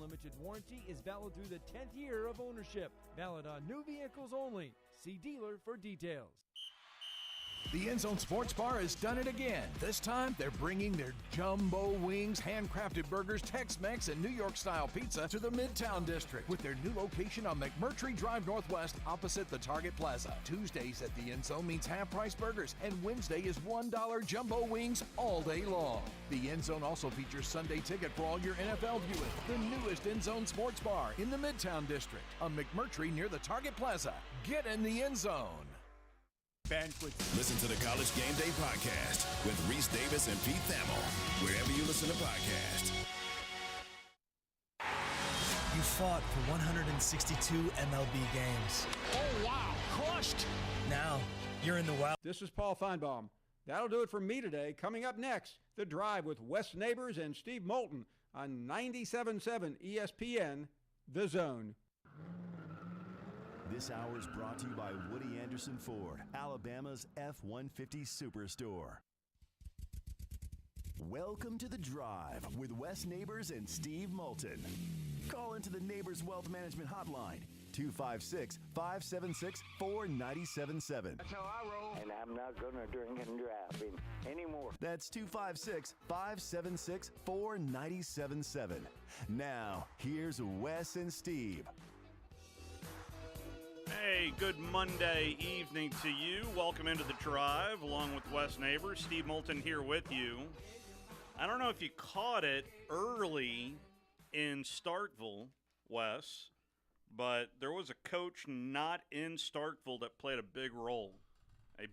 Unlimited warranty is valid through the 10th year of ownership. Valid on new vehicles only. See dealer for details. The End Zone Sports Bar has done it again. This time, they're bringing their jumbo wings, handcrafted burgers, Tex-Mex, and New York-style pizza to the Midtown District with their new location on McMurtry Drive Northwest opposite the Target Plaza. Tuesdays at the End Zone means half-price burgers, and Wednesday is $1 jumbo wings all day long. The End Zone also features Sunday ticket for all your NFL viewing. The newest End Zone Sports Bar in the Midtown District on McMurtry near the Target Plaza. Get in the End Zone. Listen to the College Game Day Podcast with Reese Davis and Pete Thamel, wherever you listen to podcasts. You fought for 162 MLB games. Oh, wow. Crushed. Now, you're in the wild. This is Paul Feinbaum. That'll do it for me today. Coming up next, The Drive with Wes Neighbors and Steve Moulton on 97.7 ESPN, The Zone. This hour is brought to you by Woody Anderson Ford, Alabama's F-150 Superstore. Welcome to The Drive with Wes Neighbors and Steve Moulton. Call into the Neighbors Wealth Management Hotline, 256-576-4977. That's how I roll. And I'm not going to drink and drive anymore. That's 256-576-4977. Now, here's Wes and Steve. Hey, good Monday evening to you. Welcome into The Drive, along with Wes Neighbors. Steve Moulton here with you. I don't know if you caught it early in Starkville, Wes, but there was a coach not in Starkville that played a big role in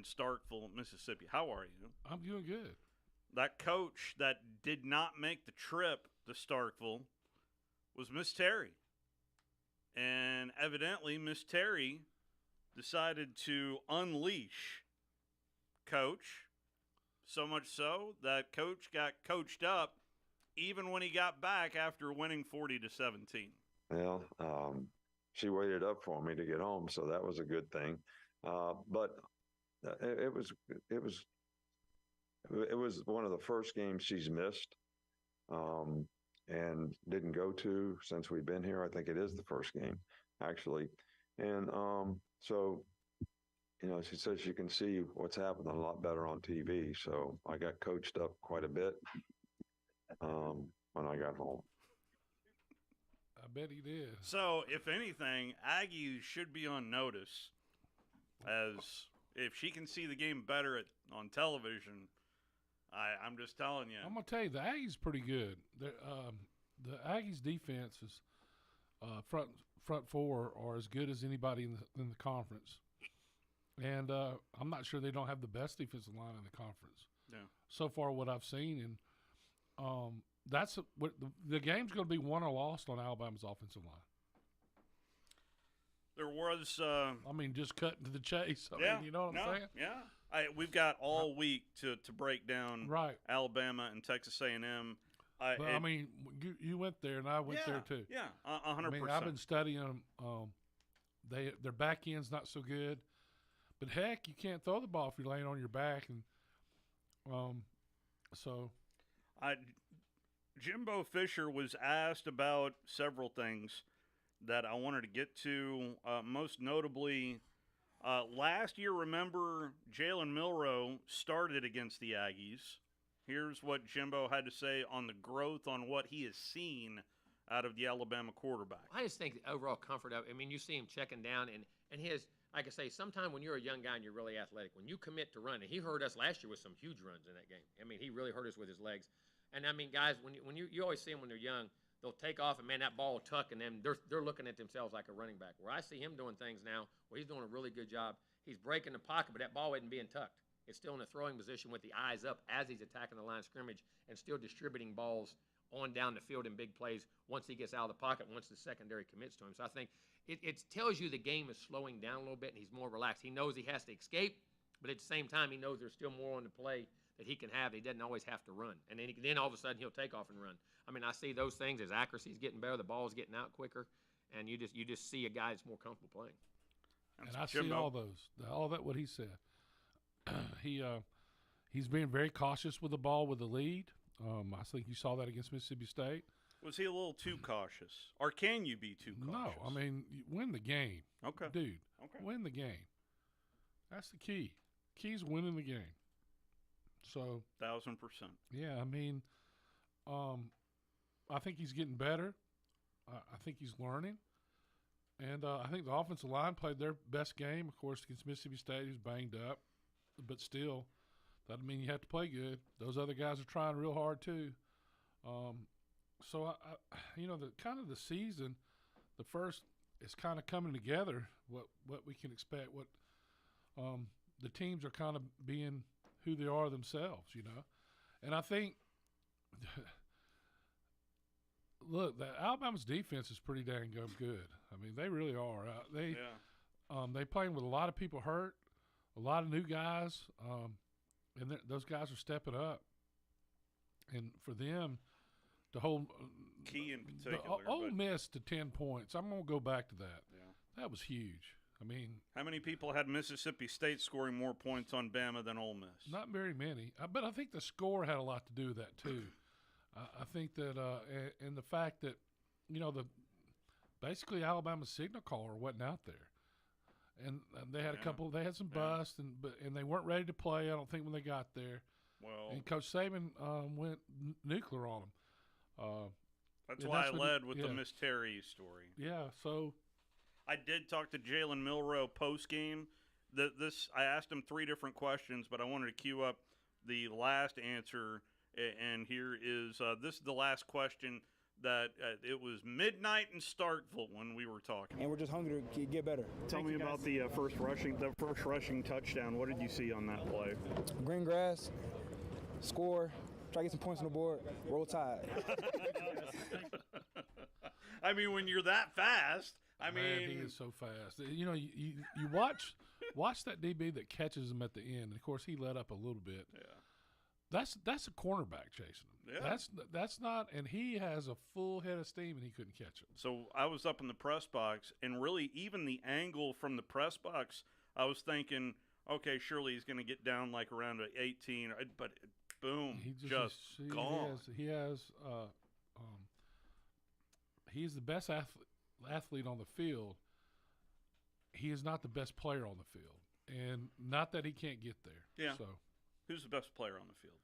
Starkville, Mississippi. How are you? I'm doing good. That coach that did not make the trip to Starkville was Miss Terry. And evidently, Miss Terry decided to unleash Coach, so much so that Coach got coached up even when he got back after winning 40-17. Well, she waited up for me to get home, so that was a good thing. But it was one of the first games she's missed. And didn't go to since we've been here. I think it is the first game, actually. And so, she says she can see what's happening a lot better on TV. So I got coached up quite a bit when I got home. I bet he did. So, if anything, Aggies should be on notice, as if she can see the game better on television. I'm just telling you. I'm going to tell you, the Aggies pretty good. The Aggies defense is front four are as good as anybody in the conference. And I'm not sure they don't have the best defensive line in the conference. Yeah. So far what I've seen. And that's what the game's going to be won or lost on Alabama's offensive line. There was just cutting to the chase. I mean, you know what I'm saying? Yeah. We've got all week to break down Alabama and Texas A&M. You went there, and I went there too. Yeah, 100%. I've been studying them. Their back end's not so good. But, heck, you can't throw the ball if you're laying on your back. And Jimbo Fisher was asked about several things that I wanted to get to, most notably – last year, remember, Jalen Milroe started against the Aggies. Here's what Jimbo had to say on the growth on what he has seen out of the Alabama quarterback. I just think the overall comfort of it. I mean, you see him checking down, and his, like I say, sometimes when you're a young guy and you're really athletic, when you commit to running, he hurt us last year with some huge runs in that game. I mean, he really hurt us with his legs. And, I mean, guys, when you always see them when they're young, they'll take off, and, man, that ball will tuck, and then they're looking at themselves like a running back. Where I see him doing things now where he's doing a really good job. He's breaking the pocket, but that ball isn't being tucked. It's still in a throwing position with the eyes up as he's attacking the line of scrimmage and still distributing balls on down the field in big plays once he gets out of the pocket, once the secondary commits to him. So I think it tells you the game is slowing down a little bit, and he's more relaxed. He knows he has to escape, but at the same time, he knows there's still more on the play that he can have. He doesn't always have to run. And then all of a sudden he'll take off and run. I mean, I see those things. His accuracy's getting better. The ball's getting out quicker. And you just see a guy that's more comfortable playing. And I see all that what he said. He's being very cautious with the ball with the lead. I think you saw that against Mississippi State. Was he a little too cautious? Or can you be too cautious? No, I mean, you win the game. Okay. Dude, okay. Win the game. That's the key. Key's winning the game. So 1,000%. Yeah, I mean, I think he's getting better. I think he's learning. And I think the offensive line played their best game, of course, against Mississippi State, who's banged up. But still, that doesn't mean you have to play good. Those other guys are trying real hard too. So, the kind of the season, the first is kind of coming together, what we can expect, what the teams are kind of being who they are themselves, And I think, look, Alabama's defense is pretty dang good. I mean, they really are. They playing with a lot of people hurt, a lot of new guys, and those guys are stepping up. And for them to hold key in particular, Ole Miss to 10 points, I'm going to go back to that. Yeah. That was huge. I mean, how many people had Mississippi State scoring more points on Bama than Ole Miss? Not very many, but I think the score had a lot to do with that too. I think that, and the fact that, basically Alabama's signal caller wasn't out there, and they had a couple. They had some busts, and they weren't ready to play. I don't think when they got there. Well, and Coach Saban went nuclear on them. That's why I led with the Miss Terry story. Yeah, so I did talk to Jalen Milroe post game. I asked him 3 different questions, but I wanted to queue up the last answer. And here is this is the last question that it was midnight in Starkville when we were talking. And we're just hungry to get better. Tell me about the first rushing touchdown. What did you see on that play? Green grass, score, try to get some points on the board, roll tide. I mean, when you're that fast, Man, he is so fast. You watch that DB that catches him at the end. Of course, he let up a little bit. Yeah. That's a cornerback chasing him. Yeah. That's not, and he has a full head of steam, and he couldn't catch him. So I was up in the press box, and really even the angle from the press box, I was thinking, okay, surely he's going to get down like around 18, but boom, just gone. He's the best athlete on the field. He is not the best player on the field, and not that he can't get there. Yeah. So. Who's the best player on the field?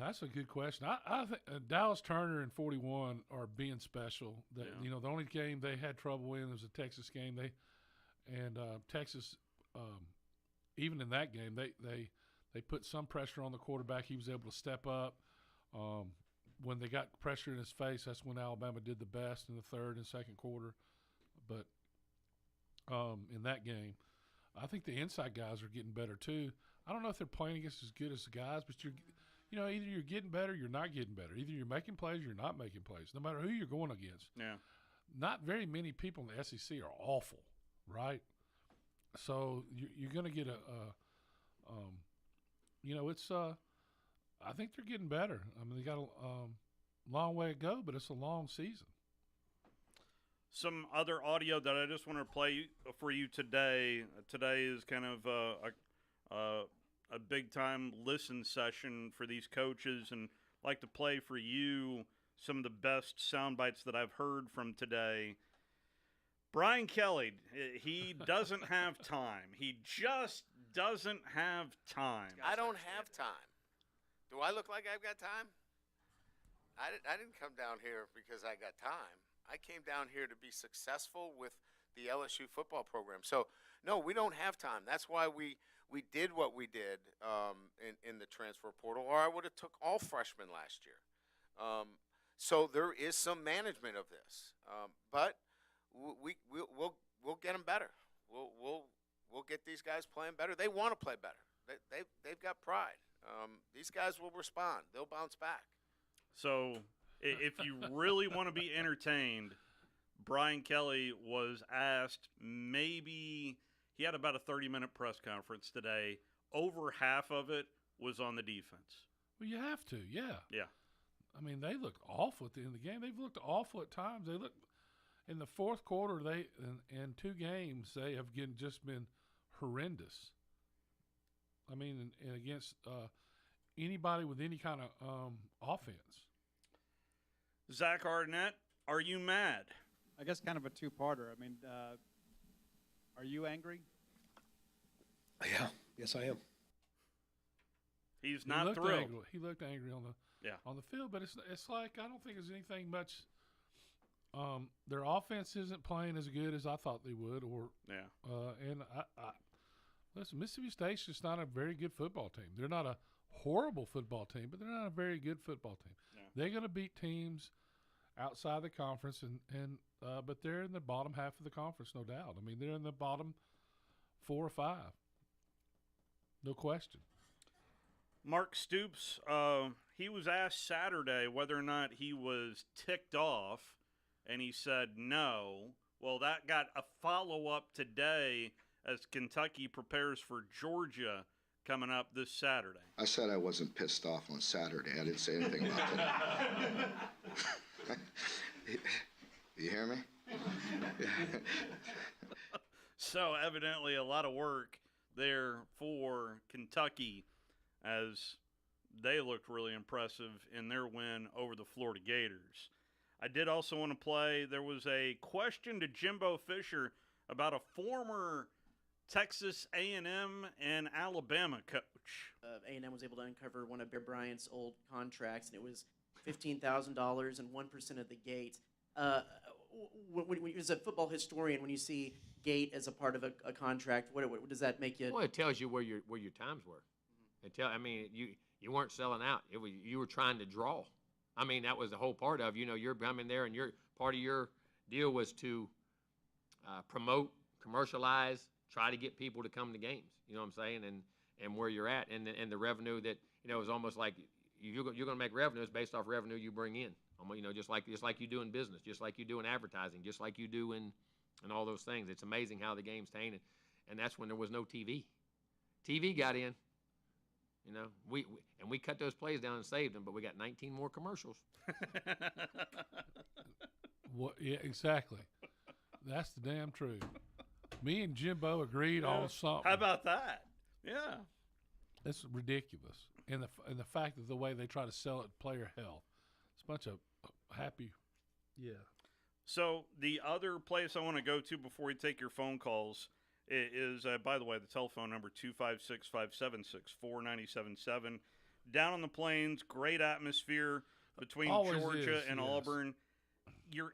That's a good question. I think Dallas Turner and 41 are being special. The only game they had trouble in was a Texas game. Texas, even in that game, they put some pressure on the quarterback. He was able to step up. When they got pressure in his face, that's when Alabama did the best in the third and second quarter. But in that game, I think the inside guys are getting better too. I don't know if they're playing against as good as the guys, but either you're getting better, you're not getting better. Either you're making plays, you're not making plays. No matter who you're going against. Yeah. Not very many people in the SEC are awful, right? So you're going to get I think they're getting better. I mean, they got a long way to go, but it's a long season. Some other audio that I just want to play for you today. Today is kind of a big-time listen session for these coaches, and I'd like to play for you some of the best sound bites that I've heard from today. Brian Kelly, he doesn't have time. He just doesn't have time. I don't have time. Do I look like I've got time? I didn't come down here because I got time. I came down here to be successful with the LSU football program. So, no, we don't have time. That's why we did what we did in the transfer portal, or I would have took all freshmen last year. So there is some management of this, but we'll get them better. We'll get these guys playing better. They want to play better. They've got pride. These guys will respond. They'll bounce back. So if you really want to be entertained, Brian Kelly was asked maybe – he had about a 30-minute press conference today. Over half of it was on the defense. Well, you have to, yeah. Yeah. I mean, they looked awful at the end of the game. They've looked awful at times. They look in the fourth quarter. In 2 games they have just been horrendous. I mean, and against anybody with any kind of offense. Zach Arnett, are you mad? I guess kind of a two-parter. I mean, are you angry? Yeah. Yes, I am. He's not thrilled. Angry. He looked angry on the field, but it's like I don't think there's anything much. Their offense isn't playing as good as I thought they would, and I listen. Mississippi State's just not a very good football team. They're not a horrible football team, but they're not a very good football team. Yeah. They're going to beat teams outside the conference, but they're in the bottom half of the conference, no doubt. I mean, they're in the bottom 4 or 5, no question. Mark Stoops, he was asked Saturday whether or not he was ticked off, and he said no. Well, that got a follow-up today as Kentucky prepares for Georgia coming up this Saturday. I said I wasn't pissed off on Saturday. I didn't say anything about that. You hear me? So evidently a lot of work there for Kentucky as they looked really impressive in their win over the Florida Gators. I did also want to play, there was a question to Jimbo Fisher about a former Texas A&M and Alabama coach. A&M was able to uncover one of Bear Bryant's old contracts, and it was $15,000 and 1% of the gate. As a football historian, when you see gate as a part of a contract, what does that make you? Well, it tells you where your times were. You weren't selling out. You were trying to draw. I mean, that was the whole part of, you're coming there, and your part of your deal was to promote, commercialize, try to get people to come to games. You know what I'm saying? And where you're at, and the revenue that is almost like you're going to make revenues based off revenue you bring in. Just like you do in business, just like you do in advertising, just like you do in all those things. It's amazing how the game's tainted, and that's when there was no TV. TV got in. We cut those plays down and saved them, but we got 19 more commercials. Yeah, exactly. That's the damn truth. Me and Jimbo agreed on something. How about that? Yeah. It's ridiculous. And the fact that the way they try to sell it, player health. It's a bunch of happy. Yeah. So the other place I want to go to before we take your phone calls is, by the way, the telephone number 256-576-4977. Down on the Plains, great atmosphere between Georgia and Auburn. You're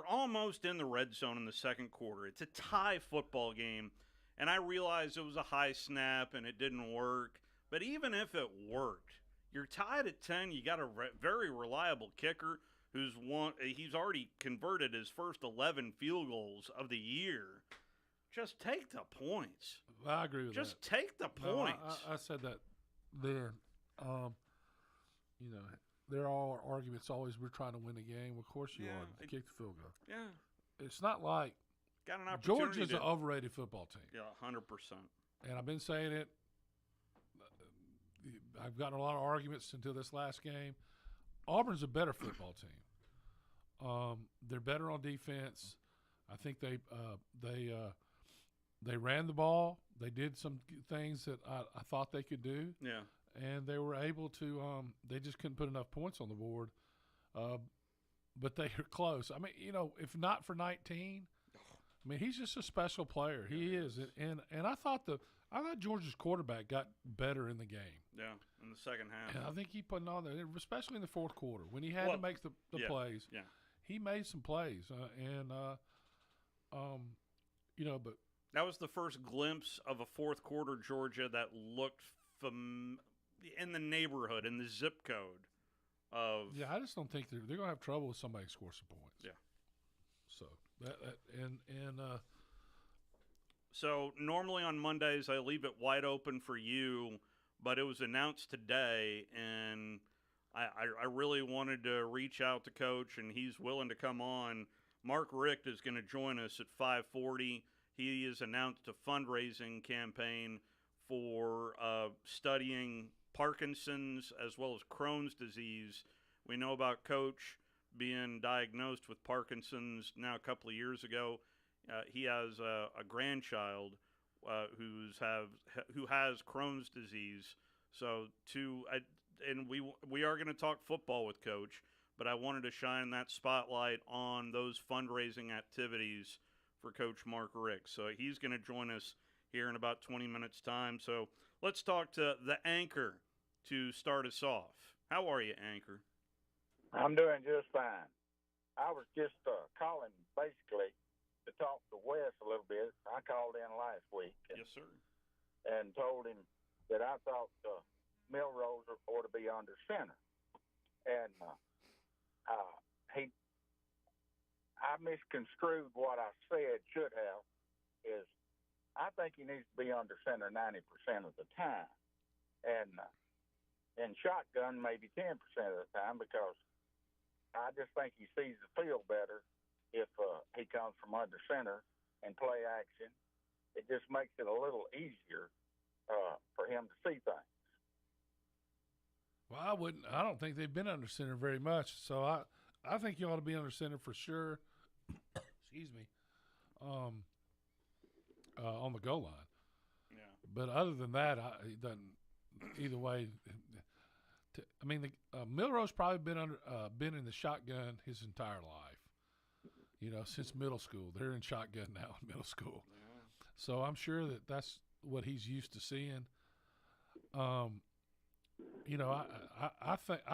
almost in the red zone in the second quarter. It's a tie football game, and I realize it was a high snap and it didn't work. But even if it worked, you're tied at 10. You got a very reliable kicker he's already converted his first 11 field goals of the year. Just take the points. I agree with that. Just take the points. I said that then. There are arguments always we're trying to win a game. Of course you are. Kick the field goal. Yeah. It's not like got an opportunity. Georgia's an overrated football team. Yeah, 100%. And I've been saying it. I've gotten a lot of arguments until this last game. Auburn's a better football team. They're better on defense. I think they ran the ball. They did some things that I thought they could do. Yeah. And they were able to they just couldn't put enough points on the board. But they are close. I mean, if not for 19, he's just a special player. He is. And I thought Georgia's quarterback got better in the game. Yeah, in the second half. And I think he put it on there, especially in the fourth quarter when he had to make the plays. Yeah. He made some plays, but that was the first glimpse of a fourth quarter Georgia that looked in the neighborhood, in the zip code of. Yeah, I just don't think they're going to have trouble with somebody score some points. Yeah. So So normally on Mondays I leave it wide open for you, but it was announced today, and I really wanted to reach out to Coach, and he's willing to come on. Mark Richt is going to join us at 5:40. He has announced a fundraising campaign for studying Parkinson's as well as Crohn's disease. We know about Coach being diagnosed with Parkinson's now a couple of years ago. He has a grandchild who has Crohn's disease. So and we are going to talk football with Coach, but I wanted to shine that spotlight on those fundraising activities for Coach Mark Rick. So he's going to join us here in about 20 minutes' time. So let's talk to the anchor to start us off. How are you, anchor? I'm doing just fine. I was just calling basically to talk to Wes a little bit. I called in last week. Yes, sir. And told him that I thought Milrose ought to be under center. And I misconstrued what I said should have is I think he needs to be under center 90% of the time. And in shotgun, maybe 10% of the time, because I just think he sees the field better if he comes from under center and play action. It just makes it a little easier for him to see things. Well, I don't think they've been under center very much, so I think you ought to be under center for sure. Excuse me. On the goal line. Yeah. But other than that, it doesn't. Either way, Milrose probably been in the shotgun his entire life. Since middle school, they're in shotgun now in middle school. Yeah. So I'm sure that's what he's used to seeing. I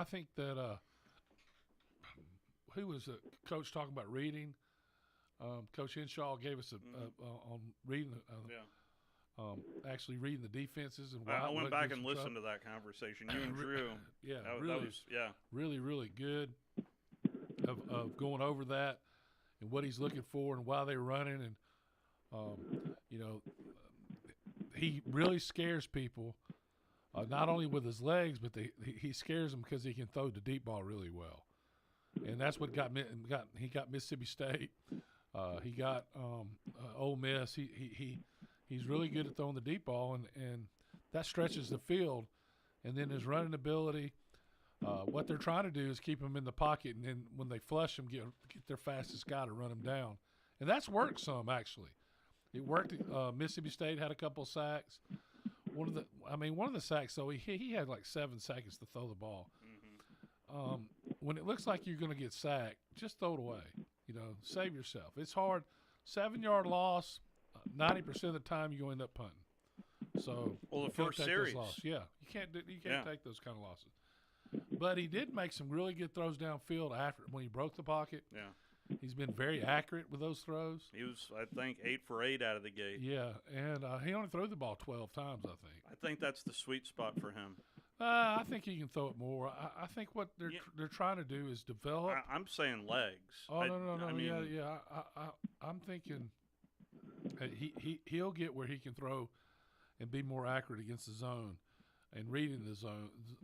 think that who was the coach talking about reading? Coach Henshaw gave us on reading. Actually reading the defenses and I went back and listened to that conversation. You and Drew, really, really good of going over that and what he's looking for and why they're running, and he really scares people, not only with his legs, but he scares them because he can throw the deep ball really well, and that's what he got Mississippi State. He got Ole Miss. He's really good at throwing the deep ball, and that stretches the field. And then his running ability, what they're trying to do is keep him in the pocket, and then when they flush him, get their fastest guy to run him down. And that's worked some, actually. It worked. Mississippi State had a couple of sacks. One of the sacks, though, he had like 7 seconds to throw the ball. Mm-hmm. When it looks like you're going to get sacked, just throw it away. Save yourself. It's hard. 7-yard loss. 90% of the time you end up punting. So the first series, you can't take those kind of losses. But he did make some really good throws downfield after when he broke the pocket. Yeah, he's been very accurate with those throws. He was, I think, 8 for 8 out of the gate. Yeah, and he only threw the ball 12 times. I think that's the sweet spot for him. I think he can throw it more. I think what they're trying to do is develop. I'm saying legs. Oh no! I'm thinking. He'll get where he can throw and be more accurate against the zone and reading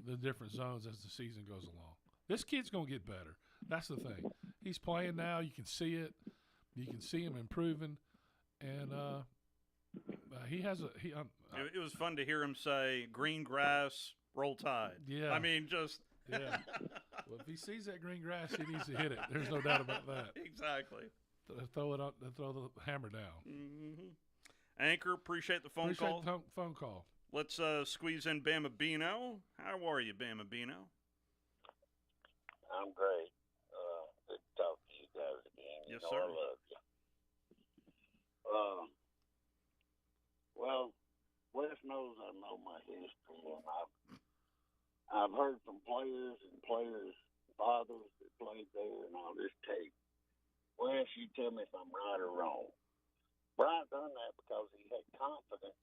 the different zones as the season goes along. This kid's going to get better. That's the thing. He's playing now. You can see it. You can see him improving, and he has it was fun to hear him say, "Green grass, roll tide." Yeah. I mean, just yeah. Well, if he sees that green grass, he needs to hit it. There's no doubt about that. Exactly. Throw the hammer down. Mm-hmm. Anchor, appreciate the phone call. Phone call. Let's squeeze in Bama Bino. How are you, Bama Bino? I'm great. Good to talk to you guys again. Yes, sir. I love you. Well, Wes knows I know my history, and I've heard from players and fathers that played there and all this tape. Wes, you tell me if I'm right or wrong. Brian done that because he had confidence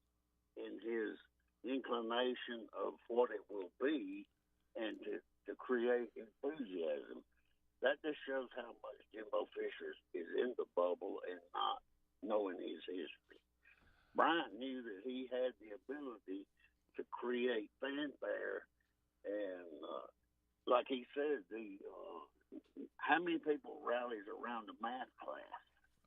in his inclination of what it will be and to create enthusiasm. That just shows how much Jimbo Fisher is in the bubble and not knowing his history. Bryant knew that he had the ability to create fanfare, and like he said, how many people rallies around the math class?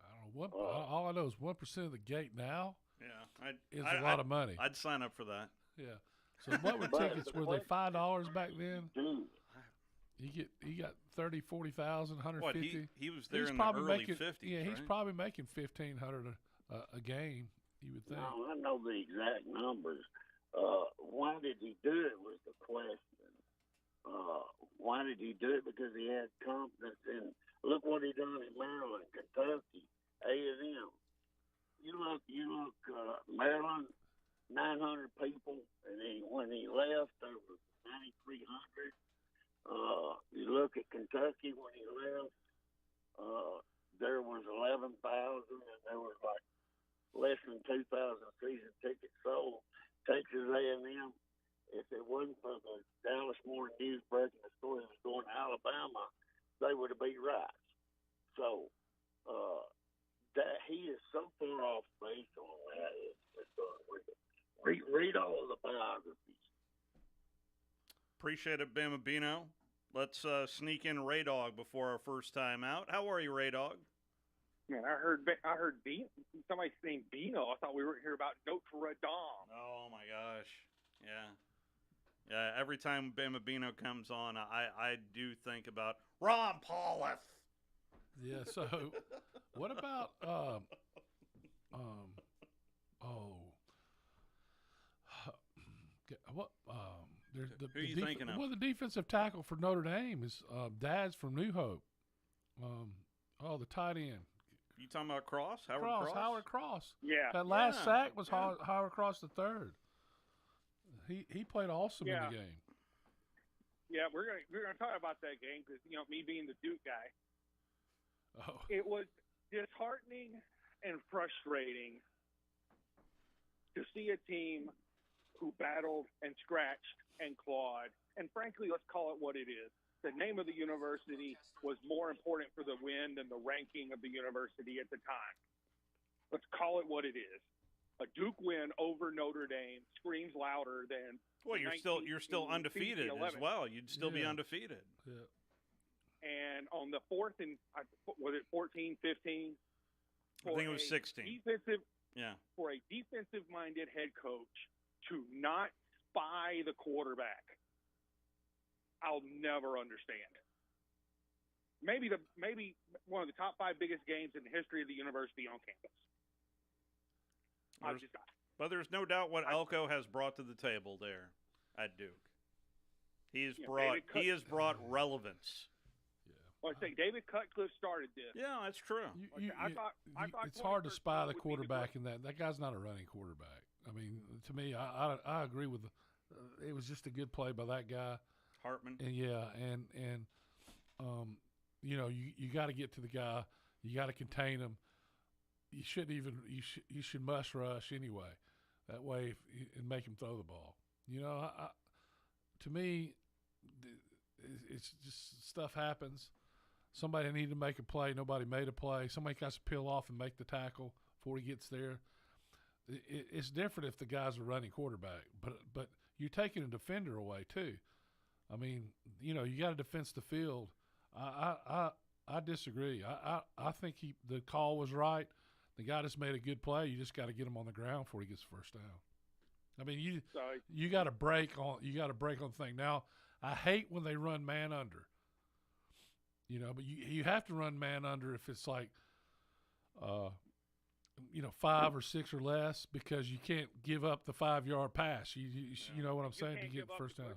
I don't know. All I know is 1% of the gate now. Yeah, is a lot of money. I'd sign up for that. Yeah. So what were tickets? Were they $5 back then? Dude, he got 30, 40,000, 150. What, he was there in the early 50s. Yeah, right? he's probably making $1,500 a game. You would think. No, I know the exact numbers. Why did he do it was the question. Why did he do it? Because he had confidence in. Look what he done in Maryland, Kentucky, A&M. You look, Maryland, 900 people, and when he left, there was 9,300. You look at Kentucky when he left, there was 11,000, and there was like less than 2,000 season tickets sold. Texas A&M, if it wasn't for the Dallas Morning News breaking the story that was going to Alabama, they would have beat Rice. So that he is so far off base on that. Read all of the biographies. Appreciate it, Bama Bino. Let's sneak in Ray Dog before our first time out. How are you, Ray Dog? Man, I heard somebody saying Bino. I thought we were here about Notre Dame. Oh my gosh, yeah. Every time Bama Bino comes on, I do think about Ron Paulus. Yeah. So, what about what who are you thinking of? Well, the defensive tackle for Notre Dame is Dad's from New Hope. The tight end. You talking about Cross? Howard Cross. Yeah. That last sack was Howard Cross the third. He played awesome in the game. Yeah, we're gonna talk about that game because me being the Duke guy, Oh. It was disheartening and frustrating to see a team who battled and scratched and clawed, and frankly, let's call it what it is. The name of the university was more important for the win than the ranking of the university at the time. Let's call it what it is. A Duke win over Notre Dame screams louder than. Well, you're still undefeated as well. You'd still be undefeated. Yeah. And on the fourth and was it 14, 15? I think it was 16. For a defensive-minded head coach to not spy the quarterback, I'll never understand. Maybe one of the top 5 biggest games in the history of the university on campus. But there's no doubt what Elko has brought to the table there at Duke. He has brought relevance. Well, I say David Cutcliffe started this. Yeah, that's true. It's hard to spy the quarterback in that. That guy's not a running quarterback. I mean, to me, I agree with it was just a good play by that guy, Hartman. And you got to get to the guy. You got to contain him. You shouldn't even. You should must rush anyway. That way, and make him throw the ball. To me, it's just stuff happens. Somebody needed to make a play. Nobody made a play. Somebody got to peel off and make the tackle before he gets there. It's different if the guy's a running quarterback, but you're taking a defender away too. I mean, you got to defense the field. I disagree. I think the call was right. The guy just made a good play. You just got to get him on the ground before he gets the first down. I mean, you got to break on the thing. Now, I hate when they run man under. But you have to run man under if it's like 5 or 6 or less, because you can't give up the 5-yard pass. You know what I'm saying, to get the first down.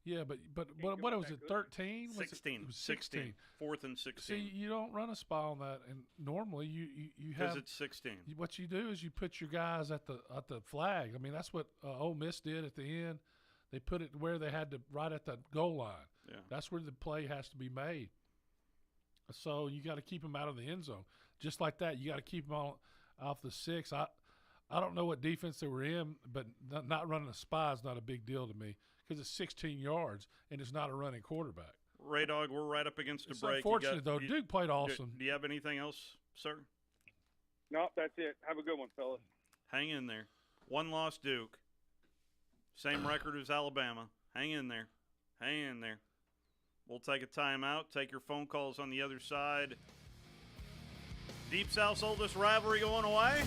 Yeah, but what was it, 13? 16. It was 16. 4th and 16. See, you don't run a spy on that, and normally you have. Because it's 16. What you do is you put your guys at the flag. I mean, that's what Ole Miss did at the end. They put it where they had to, right at the goal line. Yeah. That's where the play has to be made. So you got to keep them out of the end zone. Just like that, you got to keep them off the 6. I don't know what defense they were in, but not running a spy is not a big deal to me, because it's 16 yards and it's not a running quarterback. Ray Dog, we're right up against a break. Unfortunate, though. Duke played awesome. Do you have anything else, sir? No, that's it. Have a good one, fellas. Hang in there. 1-loss Duke. Same record as Alabama. Hang in there. Hang in there. We'll take a timeout. Take your phone calls on the other side. Deep South's oldest rivalry going away.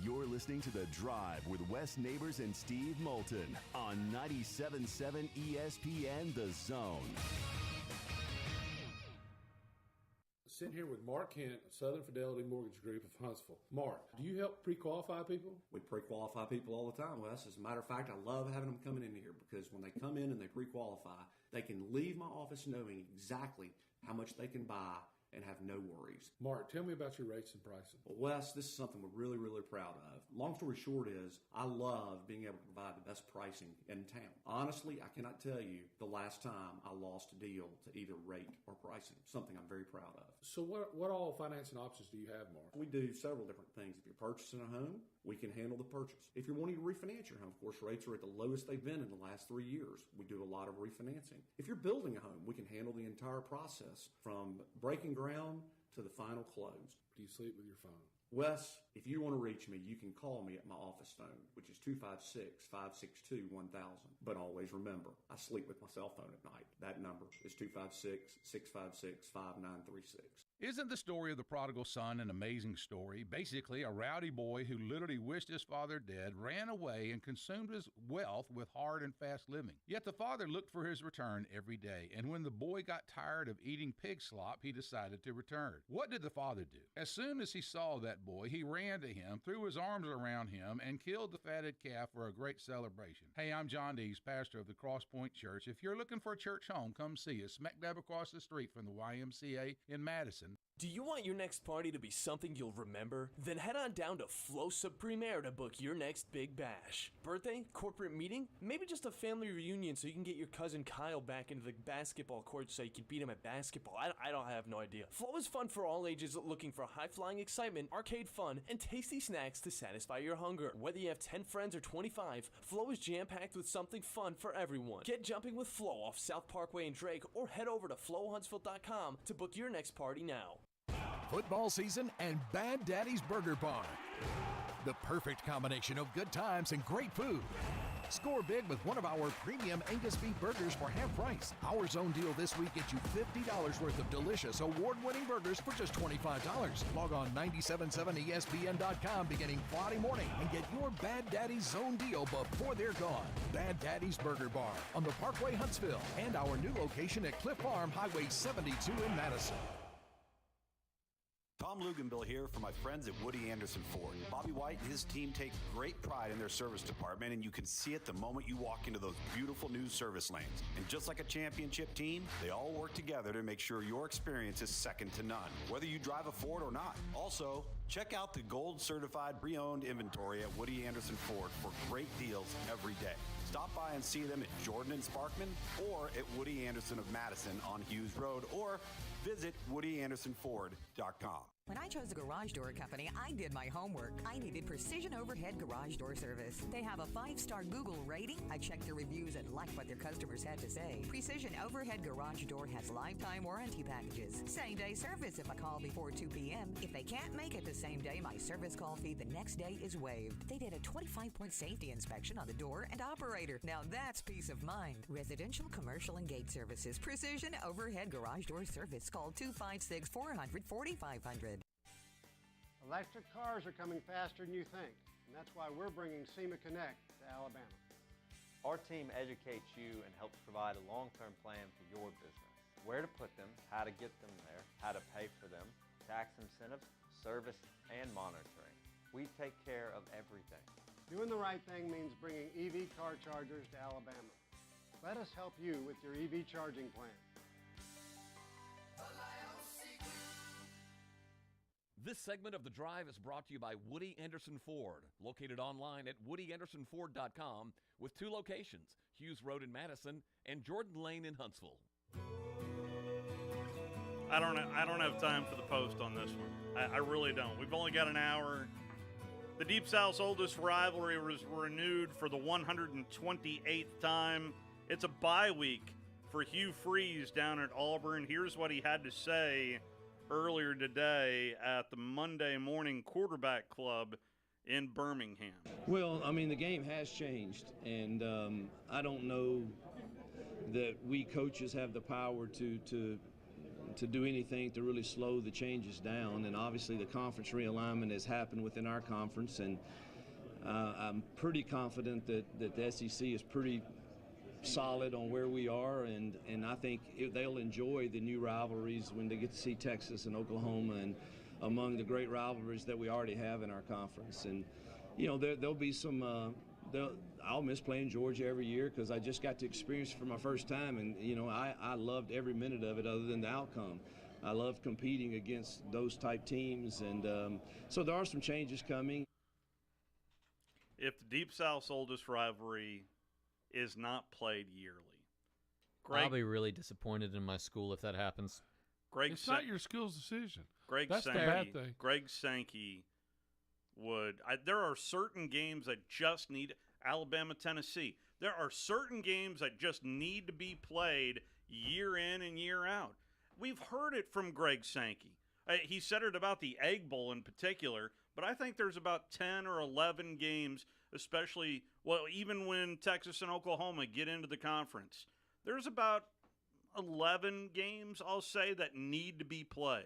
You're listening to The Drive with Wes Neighbors and Steve Moulton on 97.7 ESPN The Zone. sitting here with Mark Kent, Southern Fidelity Mortgage Group of Huntsville. Mark, do you help pre-qualify people? We pre-qualify people all the time, Wes. As a matter of fact, I love having them coming in here because when they come in and they pre-qualify, they can leave my office knowing exactly how much they can buy and have no worries. Mark, tell me about your rates and pricing. Well, Wes, this is something we're really, really proud of. Long story short is, I love being able to provide the best pricing in town. Honestly, I cannot tell you the last time I lost a deal to either rate or pricing, something I'm very proud of. So what all financing options do you have, Mark? We do several different things. If you're purchasing a home, we can handle the purchase. If you're wanting to refinance your home, of course, rates are at the lowest they've been in the last 3 years. We do a lot of refinancing. If you're building a home, we can handle the entire process from breaking ground to the final close. Do you sleep with your phone? Wes, if you want to reach me, you can call me at my office phone, which is 256-562-1000. But always remember, I sleep with my cell phone at night. That number is 256-656-5936. Isn't the story of the prodigal son an amazing story? Basically, a rowdy boy who literally wished his father dead, ran away, and consumed his wealth with hard and fast living. Yet the father looked for his return every day, and when the boy got tired of eating pig slop, he decided to return. What did the father do? As soon as he saw that boy, he ran to him, threw his arms around him, and killed the fatted calf for a great celebration. Hey, I'm John Dees, pastor of the Cross Point Church. If you're looking for a church home, come see us, smack dab across the street from the YMCA in Madison. Do you want your next party to be something you'll remember? Then head on down to Flosa Premier to book your next big bash. Birthday? Corporate meeting? Maybe just a family reunion so you can get your cousin Kyle back into the basketball court so you can beat him at basketball. I don't have no idea. Flow is fun for all ages looking for high-flying excitement, arcade fun, and tasty snacks to satisfy your hunger. Whether you have 10 friends or 25, Flow is jam-packed with something fun for everyone. Get jumping with Flow off South Parkway in Drake or head over to flowhuntsville.com to book your next party now. Football season and Bad Daddy's Burger Bar. The perfect combination of good times and great food. Score big with one of our premium Angus beef burgers for half price. Our zone deal this week gets you $50 worth of delicious award-winning burgers for just $25. Log on 977ESPN.com beginning Friday morning and get your Bad Daddy's zone deal before they're gone. Bad Daddy's Burger Bar on the Parkway, Huntsville, and our new location at Cliff Farm, Highway 72 in Madison. Tom Luganbill here for my friends at Woody Anderson Ford. Bobby White and his team take great pride in their service department, and you can see it the moment you walk into those beautiful new service lanes. And just like a championship team, they all work together to make sure your experience is second to none, whether you drive a Ford or not. Also, check out the gold certified pre-owned inventory at Woody Anderson Ford for great deals every day. Stop by and see them at Jordan and Sparkman or at Woody Anderson of Madison on Hughes Road, or visit WoodyAndersonFord.com. When I chose a garage door company, I did my homework. I needed Precision Overhead Garage Door Service. They have a 5-star Google rating. I checked their reviews and liked what their customers had to say. Precision Overhead Garage Door has lifetime warranty packages. Same-day service if I call before 2 p.m. If they can't make it the same day, my service call fee the next day is waived. They did a 25-point safety inspection on the door and operator. Now that's peace of mind. Residential, commercial, and gate services. Precision Overhead Garage Door Service. Call 256-400-4500. Electric cars are coming faster than you think, and that's why we're bringing SEMA Connect to Alabama. Our team educates you and helps provide a long-term plan for your business. Where to put them, how to get them there, how to pay for them, tax incentives, service, and monitoring. We take care of everything. Doing the right thing means bringing EV car chargers to Alabama. Let us help you with your EV charging plan. This segment of The Drive is brought to you by Woody Anderson Ford, located online at WoodyAndersonFord.com with 2 locations, Hughes Road in Madison and Jordan Lane in Huntsville. I don't have time for the post on this one. I really don't. We've only got an hour. The Deep South's oldest rivalry was renewed for the 128th time. It's a bye week for Hugh Freeze down at Auburn. Here's what he had to say earlier today at the Monday Morning Quarterback Club in Birmingham. Well, I mean, the game has changed, and I don't know that we coaches have the power to do anything to really slow the changes down. And obviously the conference realignment has happened within our conference, and I'm pretty confident that the SEC is pretty solid on where we are, and I think they'll enjoy the new rivalries when they get to see Texas and Oklahoma, and among the great rivalries that we already have in our conference. And there'll be some. I'll miss playing Georgia every year because I just got to experience it for my first time, and I loved every minute of it other than the outcome. I love competing against those type teams, and so there are some changes coming. If the Deep South's oldest rivalry is not played yearly, I'll be really disappointed in my school if that happens. It's not your school's decision. That's the bad thing. Greg Sankey would. There are certain games that just need Alabama, Tennessee. There are certain games that just need to be played year in and year out. We've heard it from Greg Sankey. He said it about the Egg Bowl in particular, but I think there's about 10 or 11 games, especially, even when Texas and Oklahoma get into the conference, there's about 11 games, I'll say, that need to be played.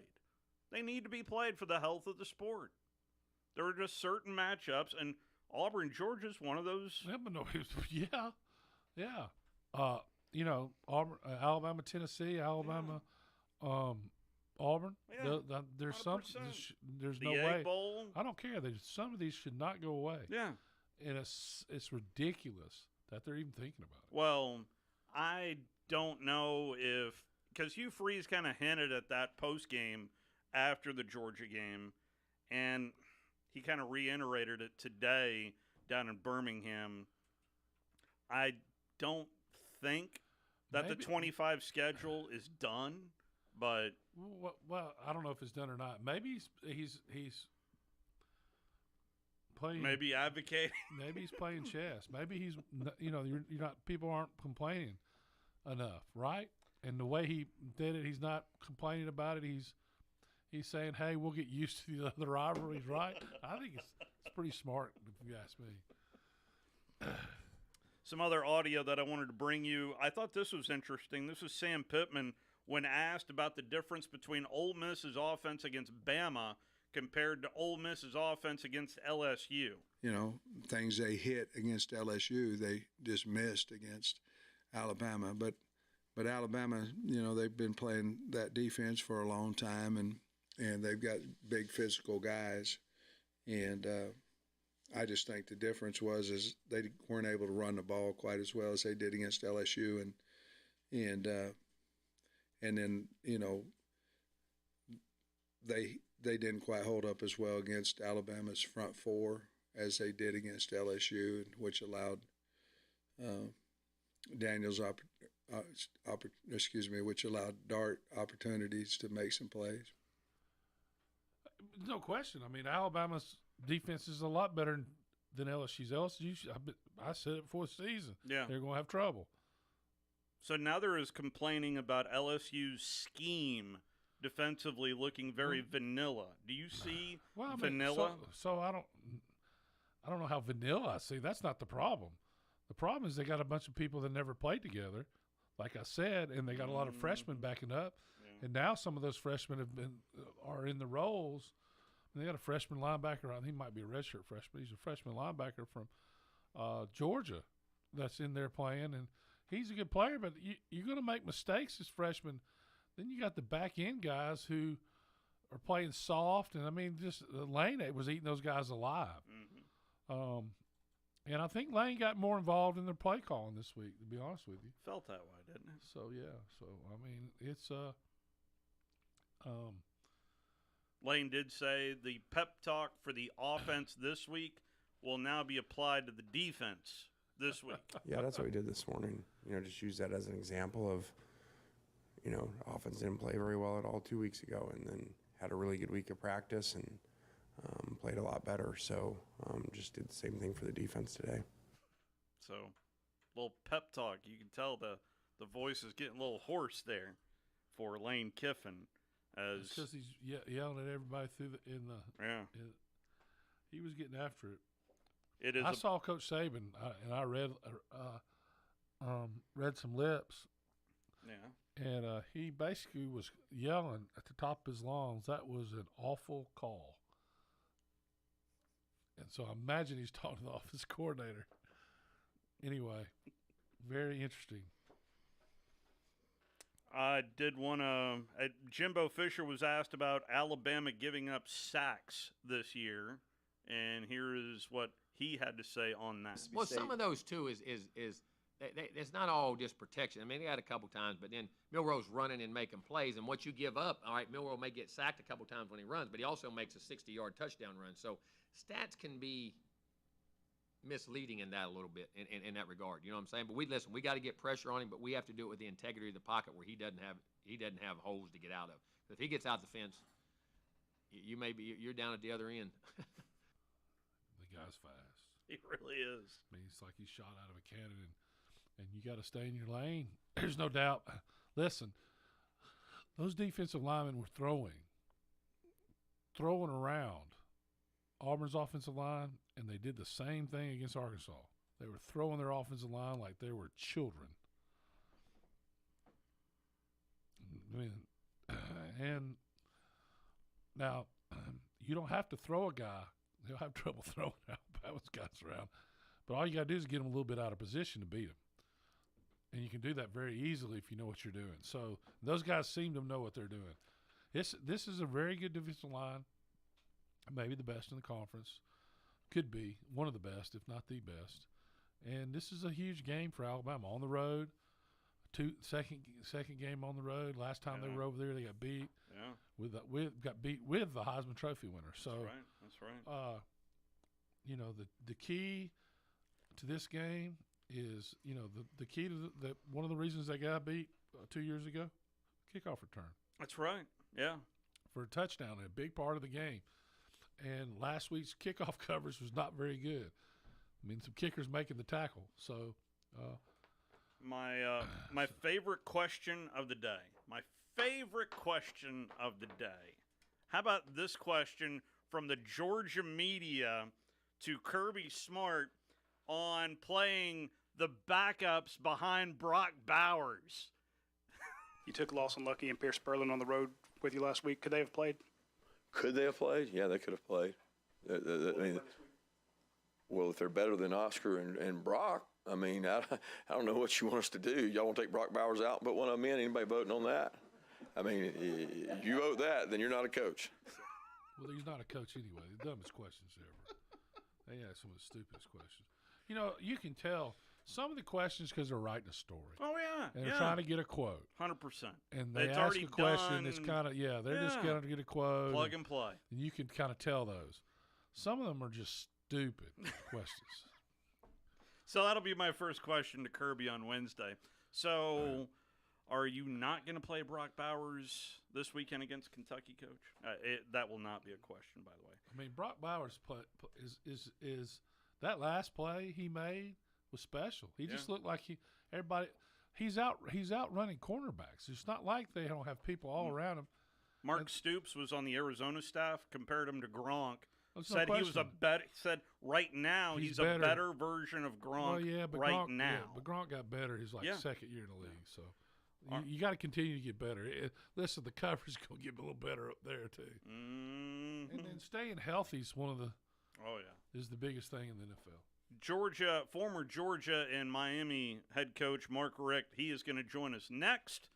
They need to be played for the health of the sport. There are just certain matchups, and Auburn, Georgia's one of those. Yeah. Auburn, Alabama, Tennessee, Alabama, Auburn. Yeah, there's some. There's no the way. Egg Bowl. I don't care. Some of these should not go away. Yeah, and it's ridiculous that they're even thinking about it. Well, I don't know because Hugh Freeze kind of hinted at that post game after the Georgia game, and he kind of reiterated it today down in Birmingham. I don't think that the 25 schedule is done, but well, I don't know if it's done or not. Maybe he's playing. Maybe advocating. Maybe he's playing chess. Maybe he's you're not. People aren't complaining enough, right? And the way he did it, he's not complaining about it. He's saying, "Hey, we'll get used to the other rivalries," right? I think it's pretty smart, if you ask me. Some other audio that I wanted to bring you. I thought this was interesting. This was Sam Pittman when asked about the difference between Ole Miss's offense against Bama compared to Ole Miss's offense against LSU. Things they hit against LSU, they just missed against Alabama. But Alabama, they've been playing that defense for a long time, and they've got big physical guys. And I just think the difference is they weren't able to run the ball quite as well as they did against LSU, and then they didn't quite hold up as well against Alabama's front four as they did against LSU, which allowed which allowed Dart opportunities to make some plays. No question. I mean, Alabama's defense is a lot better than LSU's. I said it before the season. Yeah. They're going to have trouble. So now there is complaining about LSU's scheme defensively looking very vanilla. Do you see vanilla? So I don't know how vanilla I see. That's not the problem. The problem is they got a bunch of people that never played together, like I said, and they got a lot of freshmen backing up. Yeah. And now some of those freshmen are in the roles. And they got a freshman linebacker. I think he might be a redshirt freshman. He's a freshman linebacker from Georgia that's in there playing, and he's a good player. But you're going to make mistakes as freshmen. Then you got the back end guys who are playing soft, and I mean, just Lane was eating those guys alive. Mm-hmm. And I think Lane got more involved in their play calling this week, to be honest with you. Felt that way, didn't it? So, yeah. So, I mean, it's Lane did say the pep talk for the offense this week will now be applied to the defense this week. Yeah, that's what we did this morning. Just use that as an example of, offense didn't play very well at all 2 weeks ago, and then had a really good week of practice and played a lot better. So just did the same thing for the defense today. So, little pep talk. You can tell the voice is getting a little hoarse there for Lane Kiffin. Because he's yelling at everybody he was getting after it. I saw Coach Saban, and I read some lips. Yeah. And he basically was yelling at the top of his lungs. That was an awful call. And so I imagine he's talking to the offense coordinator. Anyway, Very interesting. I did want to. Jimbo Fisher was asked about Alabama giving up sacks this year, and here is what he had to say on that. Well, some of those too is it's not all just protection. I mean, they had a couple times, but then Milroe's running and making plays, and what you give up, all right, Milroe may get sacked a couple times when he runs, but he also makes a 60-yard touchdown run. So stats can be misleading in that a little bit in that regard. You know what I'm saying? But we got to get pressure on him, but we have to do it with the integrity of the pocket where he doesn't have holes to get out of. If he gets out the fence, you're down at the other end. The guy's fast. He really is. I mean, it's like he's shot out of a cannon, and you got to stay in your lane. There's no doubt. Listen, those defensive linemen were throwing around Auburn's offensive line, and they did the same thing against Arkansas. They were throwing their offensive line like they were children. I mean, and now you don't have to throw a guy. He'll have trouble throwing Alabama's guys around. But all you got to do is get him a little bit out of position to beat him. And you can do that very easily if you know what you're doing. So those guys seem to know what they're doing. This is a very good defensive line, maybe the best in the conference. Could be one of the best, if not the best. And this is a huge game for Alabama on the road. Second game on the road. Last time they were over there, they got beat. Yeah. Got beat with the Heisman Trophy winner. So That's right. You know, the key to this game is, you know, the key to the one of the reasons they got beat 2 years ago, kickoff return. That's right. Yeah. For a touchdown, a big part of the game. And last week's kickoff coverage was not very good. I mean, some kickers making the tackle. So, my favorite question of the day. My favorite question of the day. How about this question from the Georgia media to Kirby Smart on playing the backups behind Brock Bowers? You took Lawson Lucky and Pierce Berlin on the road with you last week. Could they have played? Could they have played? Yeah, they could have played. I mean, well, if they're better than Oscar and Brock, I mean, I don't know what you want us to do. Y'all want to take Brock Bowers out and put one of them in? Anybody voting on that? I mean, if you vote that, then you're not a coach. Well, he's not a coach anyway. The dumbest questions ever. They ask some of the stupidest questions. You know, you can tell some of the questions because they're writing a story. Oh, yeah. And they're trying to get a quote. 100%. And they it's ask already a question done. that's kind of, they're just going to get a quote. Plug and play. And you can kind of tell those. Some of them are just stupid questions. So that'll be my first question to Kirby on Wednesday. So are you not going to play Brock Bowers this weekend against Kentucky, Coach? That will not be a question, by the way. I mean, Brock Bowers is that last play he made was special. He just looked like he's out running cornerbacks. It's not like they don't have people all around him. Mark Stoops was on the Arizona staff, compared him to Gronk. Said he was said right now he's a better version of Gronk Gronk, now. Yeah, but Gronk got better. He's second year in the league, so you got to continue to get better. Listen, the coverage going to get a little better up there too. Mm-hmm. And then staying healthy is one of the is the biggest thing in the NFL. Former Georgia and Miami head coach Mark Richt, he is going to join us next,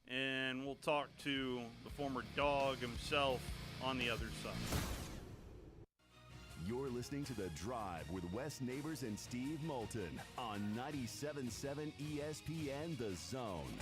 and we'll talk to the former Dog himself on the other side. You're listening to The Drive with Wes Neighbors and Steve Moulton on 97.7 ESPN The Zone.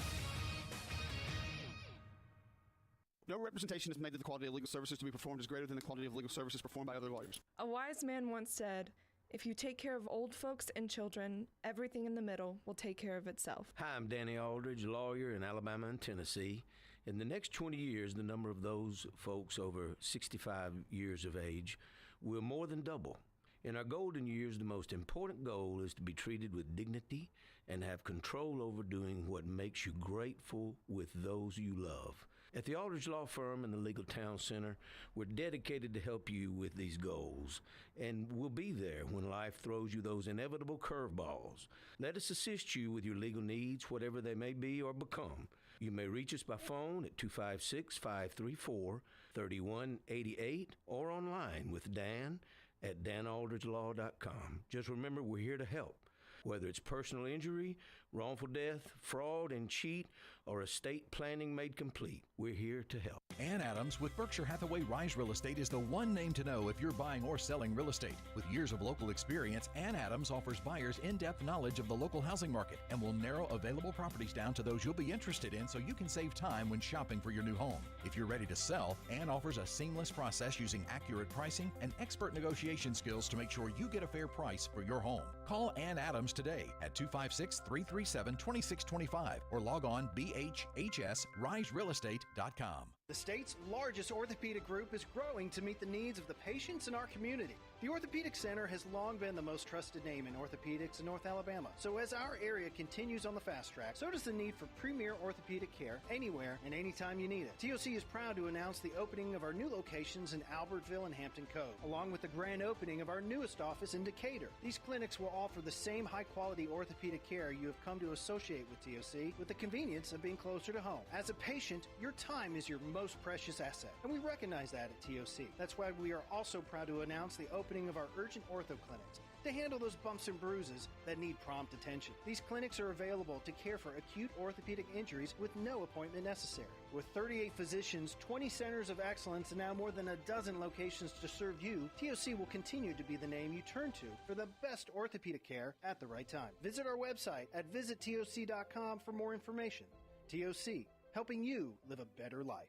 No representation is made that the quality of legal services to be performed is greater than the quality of legal services performed by other lawyers. A wise man once said, "If you take care of old folks and children, everything in the middle will take care of itself." Hi, I'm Danny Aldridge, lawyer in Alabama and Tennessee. In the next 20 years, the number of those folks over 65 years of age will more than double. In our golden years, the most important goal is to be treated with dignity and have control over doing what makes you grateful with those you love. At the Aldridge Law Firm and the Legal Town Center, we're dedicated to help you with these goals, and we'll be there when life throws you those inevitable curveballs. Let us assist you with your legal needs, whatever they may be or become. You may reach us by phone at 256-534-3188 or online with Dan at danaldridgelaw.com. Just remember, we're here to help. Whether it's personal injury, wrongful death, fraud and cheat, or estate planning made complete, we're here to help. Ann Adams with Berkshire Hathaway Rise Real Estate is the one name to know if you're buying or selling real estate. With years of local experience, Ann Adams offers buyers in-depth knowledge of the local housing market and will narrow available properties down to those you'll be interested in so you can save time when shopping for your new home. If you're ready to sell, Ann offers a seamless process using accurate pricing and expert negotiation skills to make sure you get a fair price for your home. Call Ann Adams today at 256-337-2625 or log on bhhsriserealestate.com. The state's largest orthopedic group is growing to meet the needs of the patients in our community. The Orthopedic Center has long been the most trusted name in orthopedics in North Alabama. So as our area continues on the fast track, so does the need for premier orthopedic care anywhere and anytime you need it. TOC is proud to announce the opening of our new locations in Albertville and Hampton Cove, along with the grand opening of our newest office in Decatur. These clinics will offer the same high-quality orthopedic care you have come to associate with TOC, with the convenience of being closer to home. As a patient, your time is your most precious asset, and we recognize that at TOC. That's why we are also proud to announce the opening of our urgent ortho clinics to handle those bumps and bruises that need prompt attention. These clinics are available to care for acute orthopedic injuries with no appointment necessary. With 38 physicians, 20 centers of excellence, and now more than a dozen locations to serve you, TOC will continue to be the name you turn to for the best orthopedic care at the right time. Visit our website at visittoc.com for more information. TOC, helping you live a better life.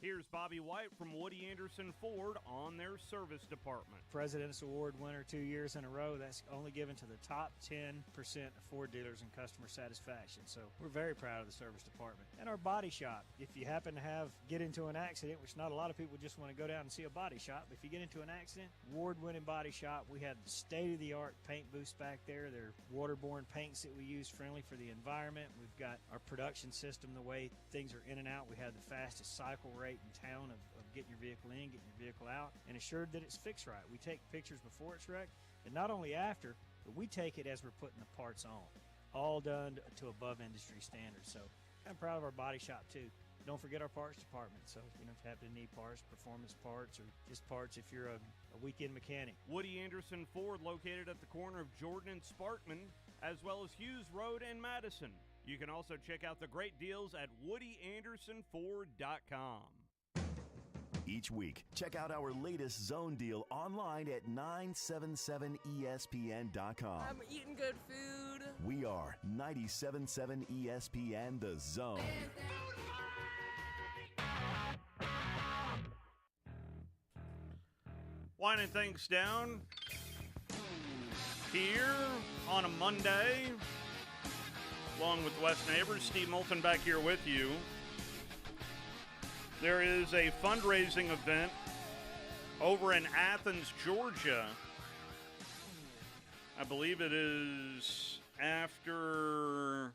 Here's Bobby White from Woody Anderson Ford on their service department. President's Award winner 2 years in a row. That's only given to the top 10% of Ford dealers in customer satisfaction. So we're very proud of the service department. And our body shop. If you happen to get into an accident, which not a lot of people just want to go down and see a body shop, but if you get into an accident, award-winning body shop. We have state-of-the-art paint booths back there. They're waterborne paints that we use, friendly for the environment. We've got our production system, the way things are in and out. We have the fastest cycle rate in town of getting your vehicle in, getting your vehicle out, and assured that it's fixed right. We take pictures before it's wrecked, and not only after, but we take it as we're putting the parts on. All done to above industry standards. So I'm proud of our body shop too. Don't forget our parts department. So you don't have to need parts, performance parts, or just parts if you're a weekend mechanic. Woody Anderson Ford, located at the corner of Jordan and Sparkman, as well as Hughes Road and Madison. You can also check out the great deals at WoodyAndersonFord.com. Each week, check out our latest zone deal online at 977ESPN.com. I'm eating good food. We are 97.7 ESPN The Zone. Winding things down here on a Monday, along with West Neighbors. Steve Moulton back here with you. There is a fundraising event over in Athens, Georgia. I believe it is after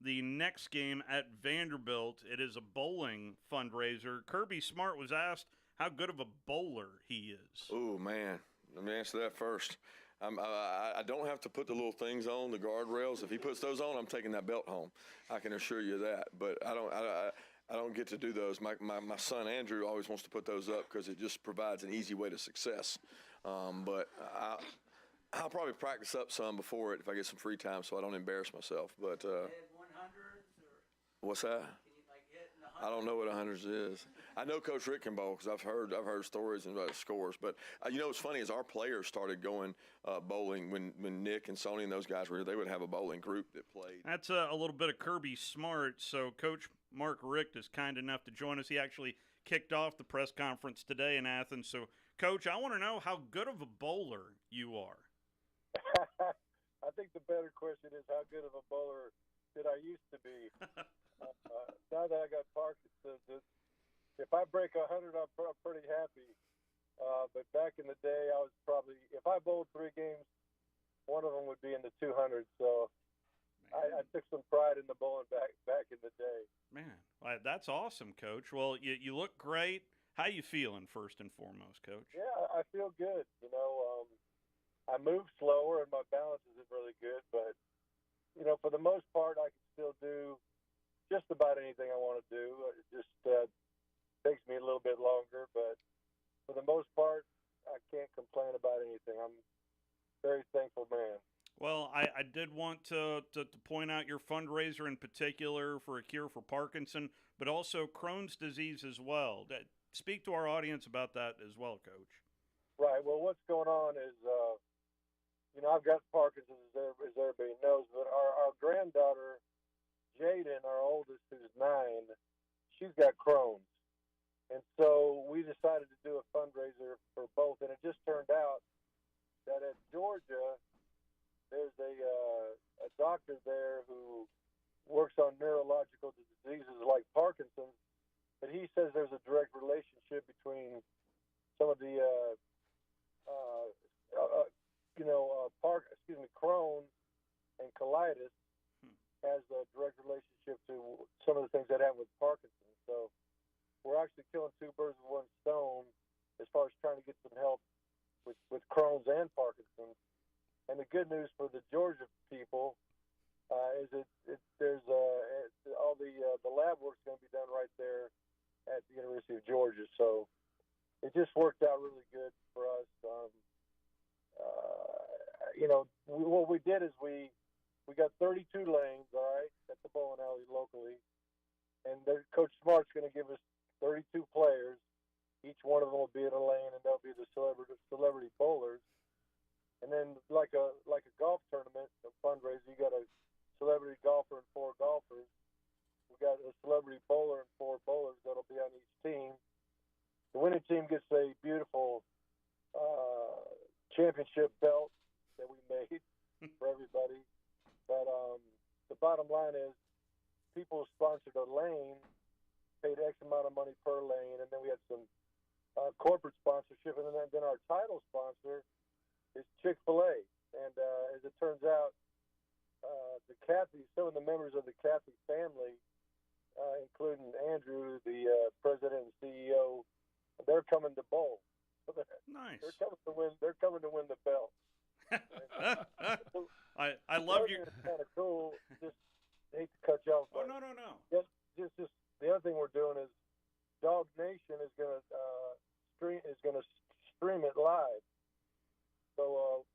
the next game at Vanderbilt. It is a bowling fundraiser. Kirby Smart was asked how good of a bowler he is. Oh, man. Let me answer that first. I don't have to put the little things on, the guardrails. If he puts those on, I'm taking that belt home. I can assure you that. But I don't get to do those. My son Andrew always wants to put those up because it just provides an easy way to success. But I'll probably practice up some before it if I get some free time so I don't embarrass myself. But what's that? I don't know what 100s is. I know Coach Rick can bowl because I've heard stories and about scores. But you know what's funny is our players started going bowling when Nick and Sony and those guys were here. They would have a bowling group that played. That's a little bit of Kirby Smart. So Coach Mark Richt is kind enough to join us. He actually kicked off the press conference today in Athens. So, Coach, I want to know how good of a bowler you are. I think the better question is how good of a bowler did I used to be. Now that I got Parkinson's, if I break 100, I'm pretty happy. But back in the day, I was probably, if I bowled 3 games, one of them would be in the 200s. So I took some pride in the bowling back in the day. Man, that's awesome, Coach. Well, you look great. How you feeling, first and foremost, Coach? Yeah, I feel good. You know, I move slower and my balance isn't really good, but you know, for the most part, I can still do just about anything I want to do. It just takes me a little bit longer, but for the most part, I can't complain about anything. I'm a very thankful man. Well, I did want to point out your fundraiser in particular for a cure for Parkinson, but also Crohn's disease as well. Speak to our audience about that as well, Coach. Right. Well, what's going on is, I've got Parkinson's, as everybody knows, but our granddaughter, Jaden, our oldest, who's 9, she's got Crohn's. And so we decided to do a fundraiser for both. And it just turned out that at Georgia, there's a doctor there who works on neurological diseases like Parkinson's, but he says there's a direct relationship between some of the Crohn's and colitis has a direct relationship to some of the things that happen with Parkinson's. So we're actually killing two birds with one stone as far as trying to get some help with Crohn's and Parkinson's. And the good news for the Georgia people is there's all the lab work's going to be done right there at the University of Georgia. So it just worked out really good for us. What we did is we got 32 lanes, all right, at the bowling alley locally, and Coach Smart's going to give us 32 players. Each one of them will be in a lane, and they'll be the celebrity bowlers. And then like a golf tournament, a fundraiser, you got a celebrity golfer and 4 golfers. We got a celebrity bowler and 4 bowlers that'll be on each team. The winning team gets a beautiful championship belt that we made for everybody. But the bottom line is people sponsored a lane, paid X amount of money per lane, and then we had some corporate sponsorship, and then our title sponsor is Chick-fil-A. And as it turns out, some of the members of the Cathy family, including Andrew, the president and CEO, they're coming to bowl. Nice. They're coming to win the belt. I love your. It's kind of cool. Just hate to cut you off. Oh no. Just the other thing we're doing is Dog Nation is going to stream it live. So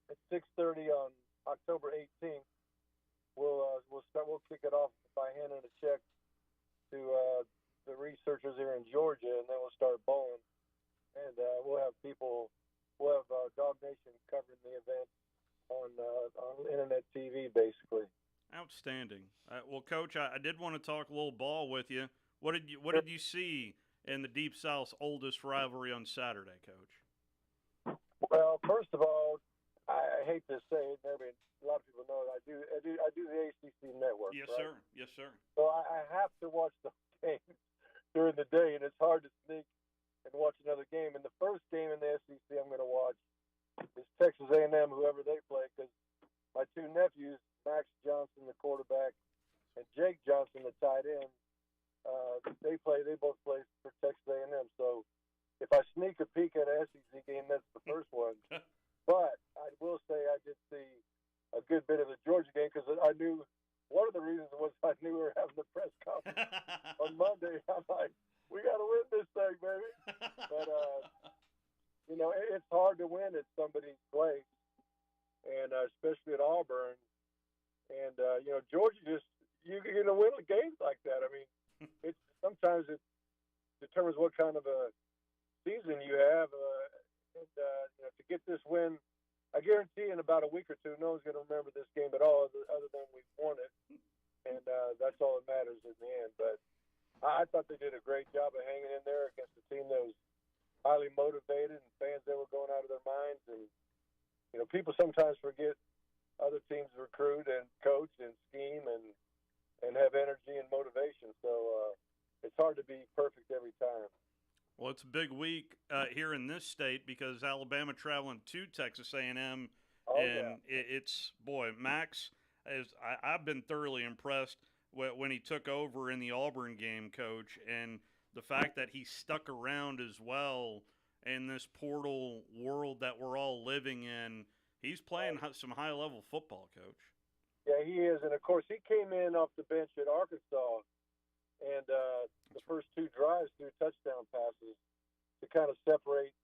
at 6:30 on October 18th, we'll kick it off by handing a check to the researchers here in Georgia, and then we'll start bowling. And we'll have Dog Nation covering the event on internet TV, basically. Outstanding. Well, Coach, I did want to talk a little ball with you. What did you see in the Deep South's oldest rivalry on Saturday, Coach? Well, first of all, I hate to say it, a lot of people know it. I do the ACC network. Yes, right? sir. Yes, sir. So I have to watch the games during the day, and it's hard to sneak and watch another game. And the first game in the SEC I'm going to watch is Texas A&M, whoever they play, because my 2 nephews, Max Johnson, the quarterback, and Jake Johnson, the tight end, they both play for Texas A&M. So if I sneak a peek at an SEC game, that's the first one. But I will say I did see a good bit of the Georgia game because I knew one of the reasons was I knew we were having the press conference on Monday. I'm like, we got to win this thing, baby. But, it's hard to win at somebody's place, and especially at Auburn. And, Georgia you're going to win games like that. I mean, sometimes it determines what kind of a season you have. To get this win, I guarantee in about a week or two, no one's going to remember this game at all other than we've won it. And that's all that matters in the end. But I thought they did a great job of hanging in there against a team that was highly motivated and fans that were going out of their minds. And, people sometimes forget other teams recruit and coach and scheme and have energy and motivation. So it's hard to be perfect every time. Well, it's a big week here in this state because Alabama traveling to Texas A&M, Max I've been thoroughly impressed when he took over in the Auburn game, Coach, and the fact that he stuck around as well in this portal world that we're all living in. He's playing some high-level football, Coach. Yeah, he is, and of course he came in off the bench at Arkansas. And the first 2 drives threw touchdown passes to kind of separate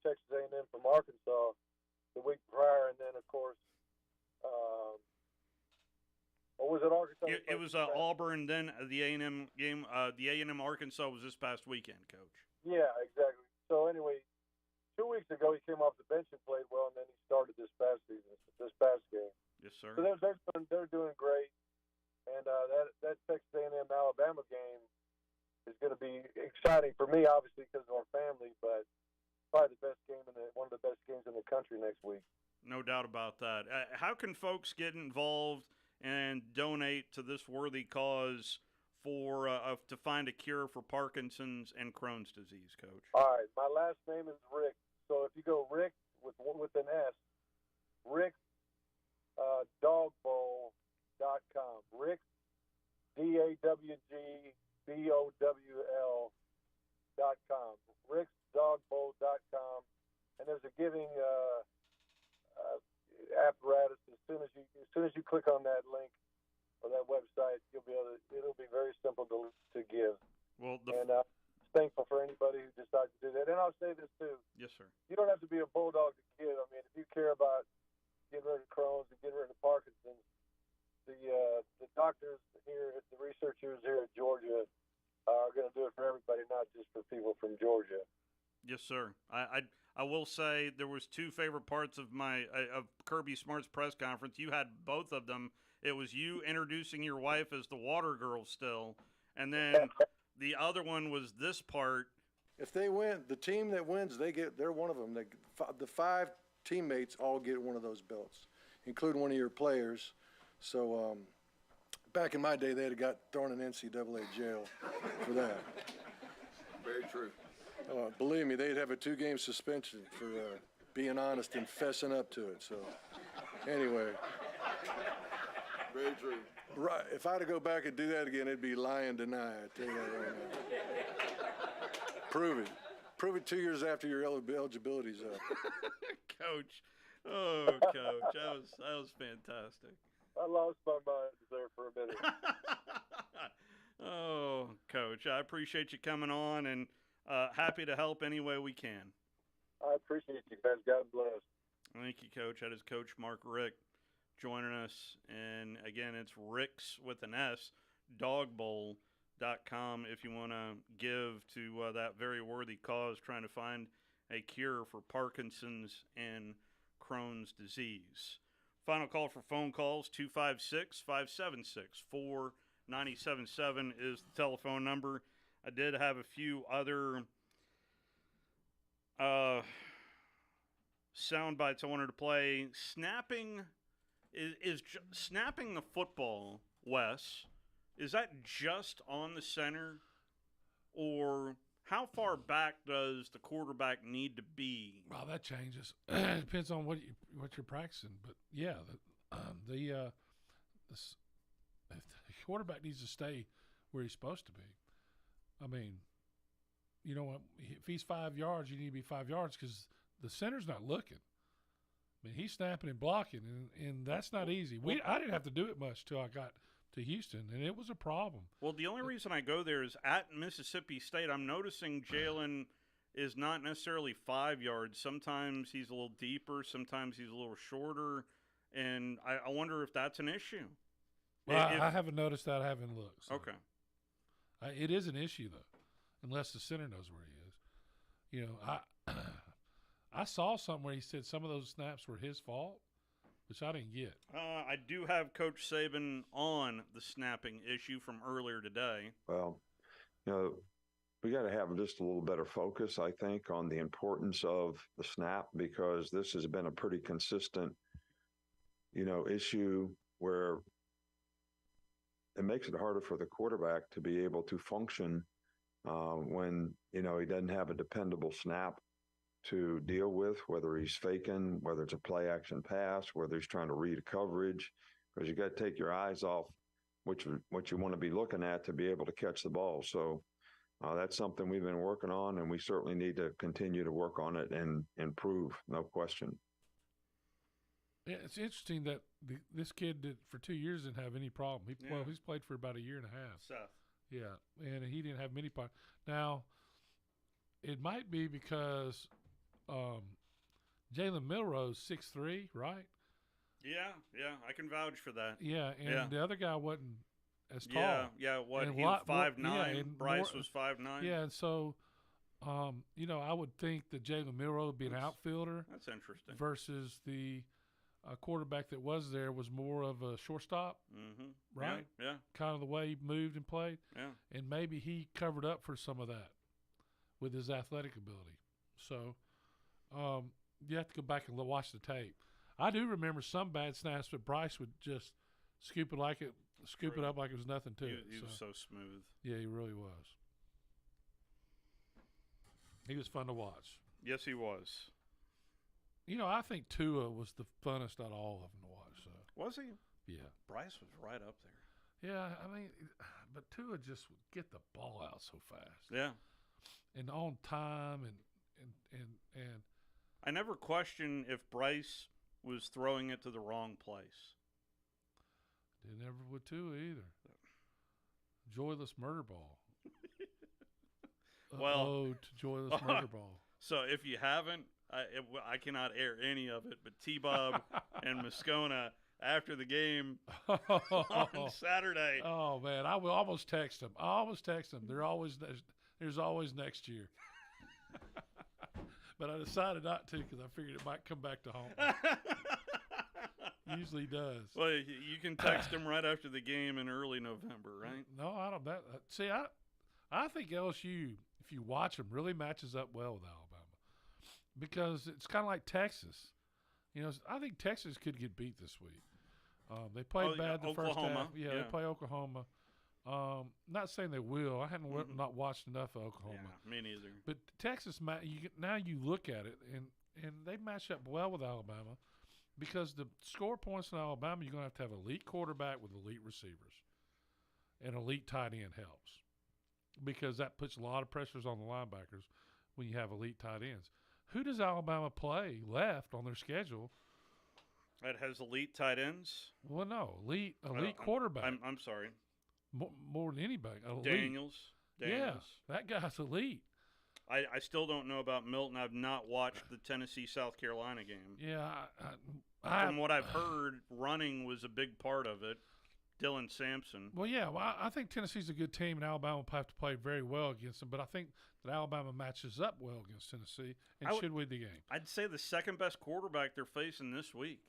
Texas A&M from Arkansas the week prior. And then, of course, was Auburn, then the A&M game. The A&M Arkansas was this past weekend, Coach. Yeah, exactly. So anyway, 2 weeks ago he came off the bench and played well, and then he started this past season, this past game. Yes, sir. So they're doing great, and that Texas A&M Alabama game is going to be exciting for me, obviously because of our family, but probably the best game one of the best games in the country next week. No doubt about that. How can folks get involved and donate to this worthy cause for to find a cure for Parkinson's and Crohn's disease, Coach? All right, my last name is Rick. So if you go Rick with an S, Rick dogbowl.com. Rick DAWGBOWL.com. ricksdogbowl.com. And there's a giving apparatus. As soon as you click on that link or that website, it'll be very simple to give. Well, thankful for anybody who decides to do that. And I'll say this too. Yes, sir. You don't have to be a bulldog to give. I mean, if you care about getting rid of Crohn's and getting rid of Parkinson's, the doctors here, the researchers here at Georgia are going to do it for everybody, not just for people from Georgia. Yes, sir. I will say there was two favorite parts of of Kirby Smart's press conference. You had both of them. It was you introducing your wife as the water girl still, and then the other one was this part. If they win, the team that wins, they're one of them. The 5 teammates all get one of those belts, including one of your players. So back in my day, they'd have got thrown in NCAA jail for that. Very true. Believe me, they'd have a 2-game suspension for being honest and fessing up to it. So anyway. Very true. Right. If I had to go back and do that again, it'd be lie and deny. I tell you that right now. Prove it. Prove it 2 years after your eligibility's up. Coach. Oh, Coach. That was fantastic. I lost my mind there for a minute. Oh, Coach, I appreciate you coming on and happy to help any way we can. I appreciate you guys. God bless. Thank you, Coach. That is Coach Mark Richt joining us. And, again, it's Rick's with an S, dogbowl.com if you want to give to that very worthy cause, trying to find a cure for Parkinson's and Crohn's disease. Final call for phone calls, 256-576-4977 is the telephone number. I did have a few other sound bites I wanted to play. Snapping snapping the football, Wes, is that just on the center, or how far back does the quarterback need to be? Well, that changes. It depends on what you're practicing. But yeah, the quarterback needs to stay where he's supposed to be. I mean, you know, if he's 5 yards, you need to be 5 yards because the center's not looking. I mean, he's snapping and blocking, and that's not easy. I didn't have to do it much till I got to Houston, and it was a problem. Well, the only reason I go there is at Mississippi State, I'm noticing Jalen is not necessarily 5 yards. Sometimes he's a little deeper. Sometimes he's a little shorter. And I wonder if that's an issue. Well, I haven't noticed that. I haven't looked. So. Okay. It is an issue, though, unless the center knows where he is. You know, I saw something where he said some of those snaps were his fault, which I didn't get. I do have Coach Saban on the snapping issue from earlier today. Well, you know, we got to have just a little better focus, I think, on the importance of the snap, because this has been a pretty consistent, you know, issue where it makes it harder for the quarterback to be able to function when, you know, he doesn't have a dependable snap to deal with, whether he's faking, whether it's a play action pass, whether he's trying to read a coverage, because you got to take your eyes off what you want to be looking at to be able to catch the ball. So that's something we've been working on, and we certainly need to continue to work on it and improve, no question. Yeah, it's interesting that this kid for 2 years didn't have any problem. Well, he's played for about a year and a half. Seth. Yeah, and he didn't have many problems. Now, it might be because Jalen Milroe's 6'3", right? Yeah, I can vouch for that. Yeah, and the other guy wasn't as tall. Yeah. What And he a was lot more- 5'9". and Bryce more- was 5'9". Yeah, and so, I would think that Jalen Milrow would be an outfielder. That's interesting. Versus the quarterback that was there was more of a shortstop, right? Yeah. Kind of the way he moved and played. Yeah. And maybe he covered up for some of that with his athletic ability. So you have to go back and watch the tape. I do remember some bad snaps, but Bryce would just scoop it up like it was nothing to it. He was so smooth. Yeah, he really was. He was fun to watch. Yes, he was. I think Tua was the funnest out of all of them to watch. So. Was he? Yeah. Bryce was right up there. Yeah, I mean, but Tua just would get the ball out so fast. Yeah. And on time and I never questioned if Bryce was throwing it to the wrong place. They never would Tua either. Joyless murder ball. Well, to Joyless murder ball. So if you haven't, I cannot air any of it, but T-Bob and Moscona after the game on Saturday. Oh, man, I will almost text them. There's always next year. But I decided not to because I figured it might come back to home. Usually does. Well, you can text him right after the game in early November, right? No, I don't. See, I think LSU, if you watch them, really matches up well with Alabama because it's kind of like Texas. I think Texas could get beat this week. They played bad the first half. Yeah, they play Oklahoma. Not saying they will. I hadn't not watched enough of Oklahoma. Yeah, me neither. But Texas, now you look at it, and they match up well with Alabama because the score points in Alabama, you're going to have elite quarterback with elite receivers. And elite tight end helps because that puts a lot of pressures on the linebackers when you have elite tight ends. Who does Alabama play left on their schedule? That has elite tight ends? Well, no, elite quarterback. I'm sorry. More than anybody. Elite. Daniels. Yeah, that guy's elite. I still don't know about Milton. I've not watched the Tennessee-South Carolina game. Yeah. From what I've heard, running was a big part of it. Dylan Sampson. Well, yeah. Well, I think Tennessee's a good team, and Alabama will have to play very well against them. But I think that Alabama matches up well against Tennessee and should win the game. I'd say the second best quarterback they're facing this week.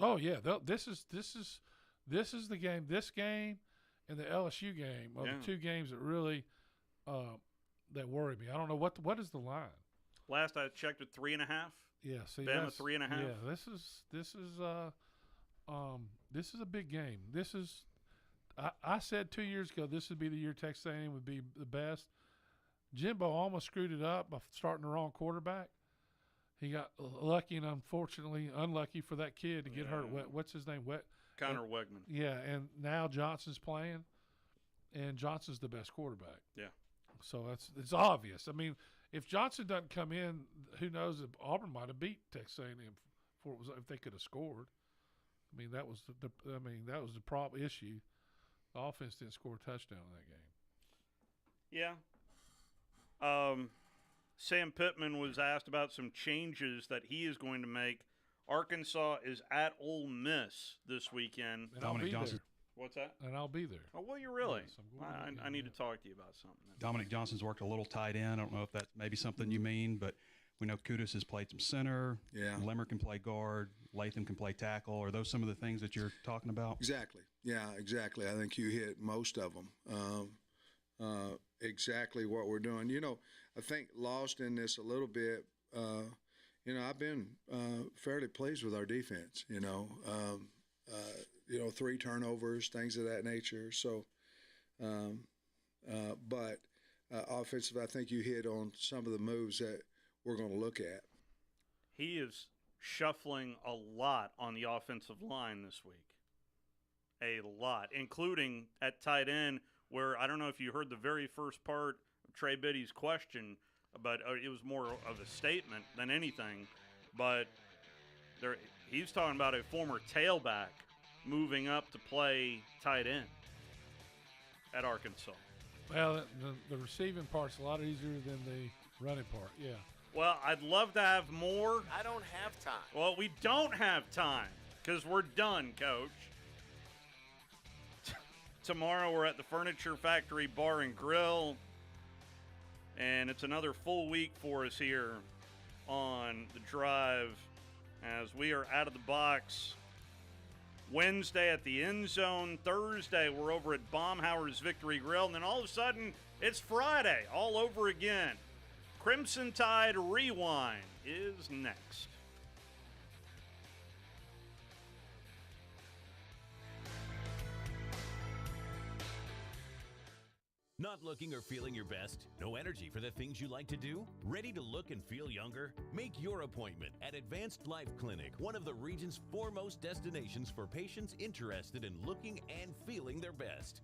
Oh yeah, this is the game. This game and the LSU game are the two games that really that worry me. I don't know what is the line. Last I checked, at 3.5. Yeah, see, Bama 3.5. Yeah, this is a big game. I said 2 years ago this would be the year Texas A&M would be the best. Jimbo almost screwed it up by starting the wrong quarterback. He got lucky and unlucky for that kid to get hurt. What's his name? Connor Wegman. Yeah, and now Johnson's playing, and Johnson's the best quarterback. Yeah. So it's obvious. I mean, if Johnson doesn't come in, who knows if Auburn might have beat Texas A&M if they could have scored. I mean, that was the problem issue. The offense didn't score a touchdown in that game. Yeah. Sam Pittman was asked about some changes that he is going to make. Arkansas is at Ole Miss this weekend. And Dominic Johnson. What's that? And I'll be there. Oh, well, you're really? Yes, I need to talk to you about something. Dominic Johnson's worked a little tight end. I don't know if that's maybe something you mean, but we know Kudus has played some center. Yeah. Lemmer can play guard. Latham can play tackle. Are those some of the things that you're talking about? Exactly. Yeah, exactly. I think you hit most of them. Exactly what we're doing. I think lost in this a little bit, I've been fairly pleased with our defense, 3 turnovers, things of that nature. So, but offensive, I think you hit on some of the moves that we're going to look at. He is shuffling a lot on the offensive line this week. A lot, including at tight end, where I don't know if you heard the very first part of Trey Biddy's question, but it was more of a statement than anything. But he's talking about a former tailback moving up to play tight end at Arkansas. Well, the receiving part's a lot easier than the running part, yeah. Well, I'd love to have more. I don't have time. Well, we don't have time because we're done, Coach. Tomorrow we're at the Furniture Factory Bar and Grill. And it's another full week for us here on The Drive as we are out of the box. Wednesday at the End Zone. Thursday we're over at Baumhauer's Victory Grill. And then all of a sudden it's Friday all over again. Crimson Tide Rewind is next. Not looking or feeling your best? No energy for the things you like to do? Ready to look and feel younger? Make your appointment at Advanced Life Clinic, one of the region's foremost destinations for patients interested in looking and feeling their best.